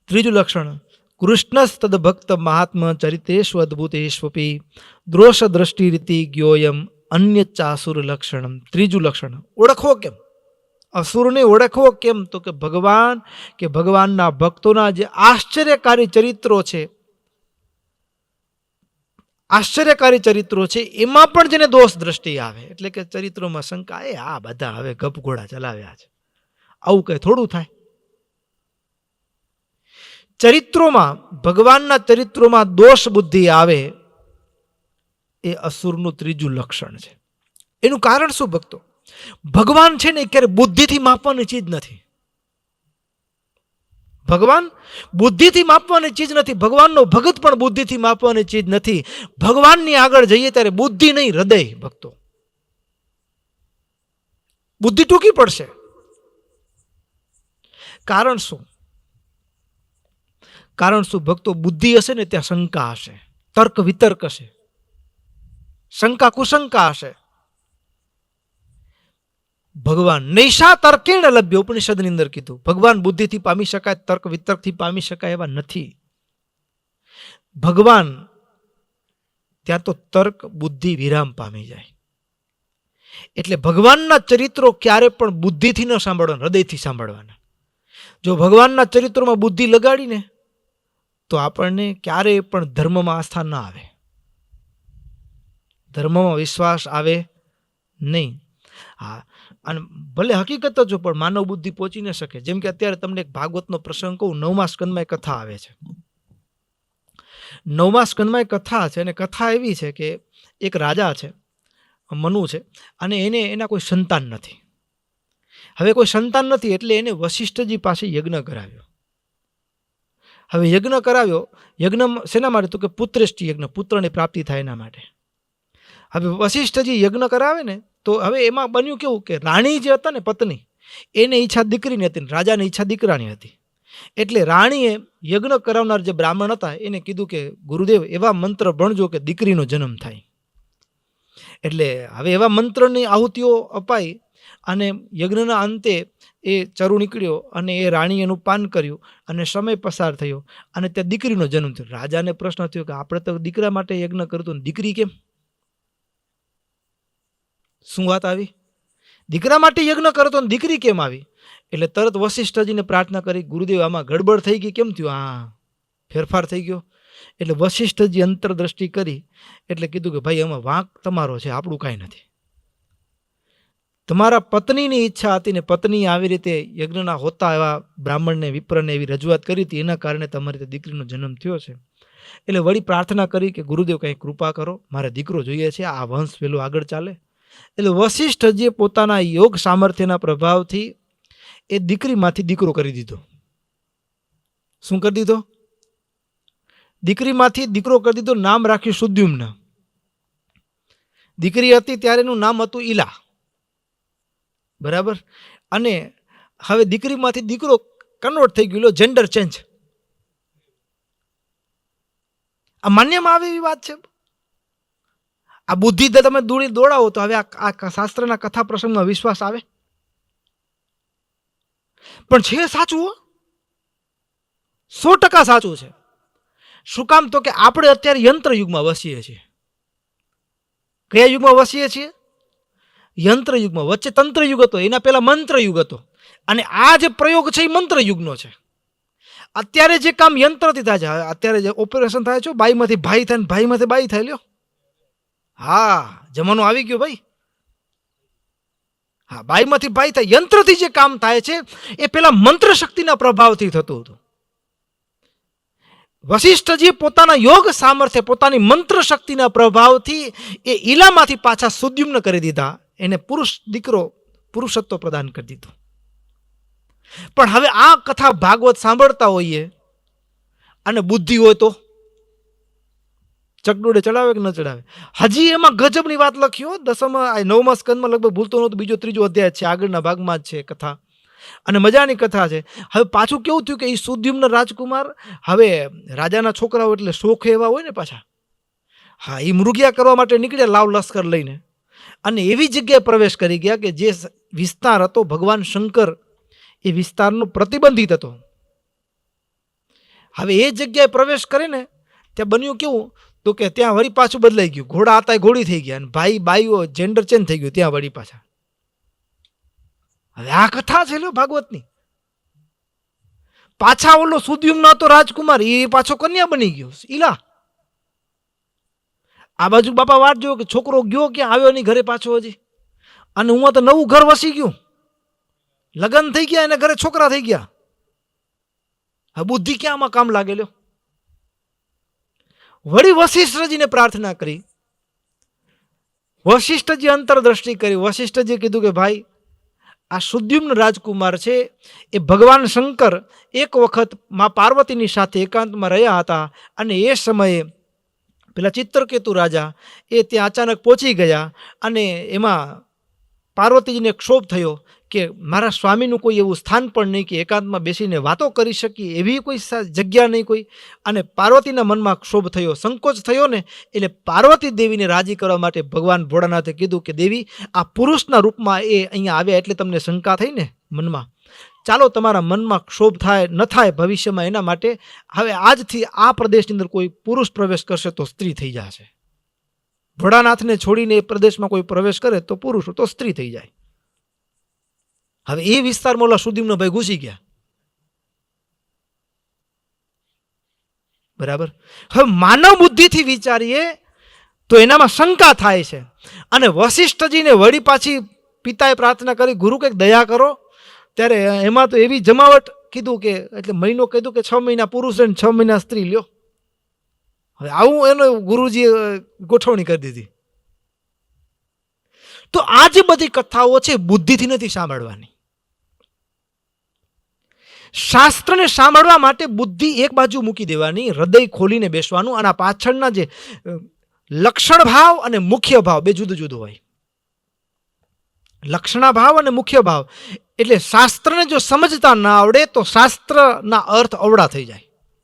ત્રીજું લક્ષણ કૃષ્ણસ્તદ ભક્ત મહાત્મ ચરિતેષુ અદ્ભુતેષ્વપી દ્રોષ દ્રષ્ટિ રીતિ જ્ઞોયમ અન્ય ચાસુર લક્ષણમ. ત્રીજું લક્ષણ ઓળખવો કેમ, અસુરને ઓળખવો કેમ, તો કે ભગવાન કે ભગવાનના ભક્તોના જે આશ્ચર્યકારી ચરિત્રો છે, આશ્ચર્યકારી ચરિત્રો છે, એમાં પણ જેને દોષ દ્રષ્ટિ આવે, એટલે કે ચરિત્રોમાં શંકા, એ આ બધા હવે ગપઘોડા ચલાવ્યા છે, આવું કઈ થોડું થાય. ચરિત્રોમાં, ભગવાનના ચરિત્રોમાં દોષ બુદ્ધિ આવે એ અસુરનું ત્રીજું લક્ષણ છે. એનું કારણ શું ભક્તો? ભગવાન છે ને ક્યારે બુદ્ધિથી માપવાની ચીજ નથી. ભગવાન બુદ્ધિથી માપવાની ચીજ નથી. ભગવાનનો ભગત પણ બુદ્ધિથી માપવાની ચીજ નથી. ભગવાનની આગળ જઈએ ત્યારે બુદ્ધિ નહીં, હૃદય ભક્તો. બુદ્ધિ ટૂંકી પડશે. કારણ શું? કારણ શું ભક્તો? બુદ્ધિ હશે ને ત્યાં શંકા હશે, તર્ક વિતર્ક હશે, શંકા કુશંકા હશે. ભગવાન નૈષા તર્કેણ લભ્ય, ઉપનિષદની અંદર કીધું, ભગવાન બુદ્ધિથી પામી શકાય, તર્ક વિતર્કથી પામી શકાય એવા નથી. ભગવાન ત્યાં તો તર્ક બુદ્ધિ વિરામ પામી જાય. એટલે ભગવાનના ચરિત્રો ક્યારે પણ બુદ્ધિથી ન સાંભળવાના, હૃદયથી સાંભળવાના. જો ભગવાનના ચરિત્રોમાં બુદ્ધિ લગાડીને તો આપણને ક્યારેય પણ ધર્મમાં આસ્થા ના આવે, ધર્મમાં વિશ્વાસ આવે નહીં. હા, અને ભલે હકીકત જ પણ માનવ બુદ્ધિ પહોંચી ન શકે. જેમ કે અત્યારે તમને એક ભાગવતનો પ્રસંગ કહું, 9મા સ્કંદમાં એક કથા આવે છે. 9મા સ્કંદમાં એક કથા છે, અને કથા એવી છે કે એક રાજા છે, મનુ છે, અને એના કોઈ સંતાન નથી. હવે કોઈ સંતાન નથી એટલે એને વશિષ્ઠજી પાસે યજ્ઞ કરાવ્યો. હવે યજ્ઞ કરાવ્યો, યજ્ઞ શેના માટે? તો કે પુત્રેષ્ટિ યજ્ઞ, પુત્રની પ્રાપ્તિ થાય એના માટે. હવે વશિષ્ઠજી યજ્ઞ કરાવે ને, તો હવે એમાં બન્યું કેવું કે રાણી જે હતા ને, પત્ની, એને ઈચ્છા દીકરીની હતી, રાજાની ઈચ્છા દીકરાની હતી. એટલે રાણીએ યજ્ઞ કરાવનાર જે બ્રાહ્મણ હતા એને કીધું કે ગુરુદેવ એવા મંત્ર ભણજો કે દીકરીનો જન્મ થાય. એટલે હવે એવા મંત્રની આહુતિઓ અપાઈ અને યજ્ઞના અંતે એ ચરુ નીકળ્યો અને એ રાણી એનું પાન કર્યું અને સમય પસાર થયો અને ત્યાં દીકરીનો જન્મ થયો. રાજાને પ્રશ્ન થયો કે આપણે તો દીકરા માટે યજ્ઞ કરતો, દીકરી કેમ? શું વાત આવી? દીકરા માટે યજ્ઞ કરતો ને દીકરી કેમ આવી? એટલે તરત વશિષ્ઠજીને પ્રાર્થના કરી, ગુરુદેવ આમાં ગડબડ થઈ ગઈ, કેમ થયું? હા, ફેરફાર થઈ ગયો. એટલે વશિષ્ઠજી અંતરદ્રષ્ટિ કરી એટલે કીધું કે ભાઈ આમાં વાંક તમારો છે, આપણું કાંઈ નથી. તમારા પત્નીની ઈચ્છા હતી ને પત્ની આવી રીતે યજ્ઞના હોતા એવા બ્રાહ્મણને, વિપ્રને એવી રજૂઆત કરી હતી, એના કારણે તમારી દીકરીનો જન્મ થયો છે. એટલે વળી પ્રાર્થના કરી કે ગુરુદેવ કંઈ કૃપા કરો, મારે દીકરો જોઈએ છે, આ વંશ પેલું આગળ ચાલે. એટલે વશિષ્ઠજીએ પોતાના યોગ સામર્થ્યના પ્રભાવથી એ દીકરીમાંથી દીકરો કરી દીધો. શું કરી દીધો? દીકરીમાંથી દીકરો કરી દીધો. નામ રાખ્યું સુદ્યુમ્ન. દીકરી હતી ત્યારે એનું નામ હતું ઈલા, બરાબર. અને હવે દીકરીમાંથી દીકરો કન્વર્ટ થઈ ગયો, જેન્ડર ચેન્જ. આ માન્યમાં આવે એવી વાત છે. આ બુદ્ધિ તમે દોડાવો તો હવે આ શાસ્ત્રના કથા પ્રસંગમાં વિશ્વાસ આવે? પણ છે સાચું, 100% સાચું છે. શું કામ? તો કે આપણે અત્યારે યંત્ર યુગમાં વસીએ છીએ. કયા યુગમાં વસીએ છીએ? યંત્ર યુગમાં. વચ્ચે તંત્ર યુગ હતો, એના પહેલા મંત્ર યુગ હતો, અને આ જે પ્રયોગ છે એ મંત્ર યુગનો છે. અત્યારે જે કામ યંત્રથી થાય છે, અત્યારે જે ઓપરેશન થાય છે, બાઈમાંથી ભાઈ થાય ને ભાઈમાંથી બાઈ થાય. લ્યો, હા, જમાનો આવી ગયો ભાઈ. હા, બાઈમાંથી ભાઈ થાય. યંત્રથી જે કામ થાય છે એ પેલા મંત્ર શક્તિના પ્રભાવથી થતું હતું. વશિષ્ઠજી પોતાના યોગ સામર્થ્ય, પોતાની મંત્ર શક્તિના પ્રભાવથી એ ઈલામાંથી પાછા સુદ્યુમ્ન કરી દીધા. એને પુરુષ દીકરો, પુરુષત્વ પ્રદાન કરી દીધું. પણ હવે આ કથા ભાગવત સાંભળતા હોઈએ અને બુદ્ધિ હોય તો ચકડોળે ચડાવે કે ન ચડાવે? હજી એમાં ગજબની વાત લખ્યો. 9મા સ્કંદમાં લગભગ ભૂલતો નહોતો, બીજો 3જો અધ્યાય છે, આગળના ભાગમાં જ છે કથા, અને મજાની કથા છે. હવે પાછું કેવું થયું કે એ સુદ્યુમ્ન રાજકુમાર, હવે રાજાના છોકરાઓ એટલે શોખ એવા હોય ને પાછા, હા, એ મૃગ્યા કરવા માટે નીકળ્યા લાવ લશ્કર લઈને, અને એવી જગ્યાએ પ્રવેશ કરી ગયા કે જે વિસ્તાર હતો ભગવાન શંકર એ વિસ્તારનો પ્રતિબંધિત હતો. હવે એ જગ્યાએ પ્રવેશ કરે ને ત્યાં બન્યું કેવું તો કે ત્યાં વળી પાછું બદલાઈ ગયું, ઘોડા હતા એ ઘોડી થઈ ગયા, અને ભાઈ બાઈઓ જેન્ડર ચેન્જ થઈ ગયું ત્યાં વળી પાછા. હવે આ કથા છે લો ભાગવતની. પાછા ઓલો સુદ્યુમ્ન હતો રાજકુમાર, એ પાછો કન્યા બની ગયો ઈલા. આ બાજુ બાપા વાટ જોયો કે છોકરો ગયો ક્યાં, આવ્યો નહીં ઘરે પાછો હજી. અને હું તો નવું ઘર વસી ગયું, લગ્ન થઈ ગયા, એને ઘરે છોકરા થઈ ગયા. આ બુદ્ધિ ક્યાં આમાં કામ લાગેલો? વળી વશિષ્ઠજીને પ્રાર્થના કરી. વશિષ્ઠજી અંતરદ્રષ્ટિ કરી. વશિષ્ઠજીએ કીધું કે ભાઈ આ સુદ્યુમ્ન રાજકુમાર છે એ ભગવાન શંકર એક વખત મા પાર્વતીની સાથે એકાંતમાં રહ્યા હતા, અને એ સમયે પેલા ચિત્રકેતુ રાજા એ ત્યાં અચાનક પહોંચી ગયા, અને એમાં પાર્વતીજીને ક્ષોભ થયો કે મારા સ્વામીનું કોઈ એવું સ્થાન પણ નહીં કે એકાંતમાં બેસીને વાતો કરી શકીએ એવી કોઈ જગ્યા નહીં કોઈ. અને પાર્વતીના મનમાં ક્ષોભ થયો, સંકોચ થયો ને, એટલે પાર્વતી દેવીને રાજી કરવા માટે ભગવાન ભોળાનાથે કીધું કે દેવી આ પુરુષના રૂપમાં એ અહીંયા આવ્યા એટલે તમને શંકા થઈ ને મનમાં, ચાલો તમારા મનમાં ક્ષોભ થાય ન થાય ભવિષ્યમાં એના માટે હવે આજથી આ પ્રદેશની અંદર કોઈ પુરુષ પ્રવેશ કરશે તો સ્ત્રી થઈ જશે. ભોળાનાથને છોડીને એ પ્રદેશમાં કોઈ પ્રવેશ કરે તો પુરુષ, તો સ્ત્રી થઈ જાય. હવે એ વિસ્તારમાં ઓલા સુદ્યુમ્ન ભાઈ ઘૂસી ગયા. બરાબર. હવે માનવ બુદ્ધિથી વિચારીએ તો એનામાં શંકા થાય છે. અને વશિષ્ઠજીને વળી પાછી પિતાએ પ્રાર્થના કરી ગુરુ કંઈક દયા કરો, ત્યારે એમાં તો એવી જમાવટ કીધું કે એટલે મહિનો કીધું કે 6 મહિના પુરુષ અને 6 મહિના સ્ત્રી લ્યો. હવે આવું એનો ગુરુજીએ ગોઠવણી કરી દીધી. તો આ જે બધી કથાઓ છે બુદ્ધિથી નથી સાંભળવાની. શાસ્ત્રને સાંભળવા માટે બુદ્ધિ એક બાજુ મૂકી દેવાની, હૃદય ખોલીને બેસવાનું. અને પાછળના જે લક્ષણ ભાવ અને મુખ્ય ભાવ બે જુદું જુદું હોય. લક્ષણા ભાવ અને મુખ્ય ભાવ એટલે શાસ્ત્રને જો સમજતા ના આવડે તો શાસ્ત્રના અર્થ અવળા થઈ જાય.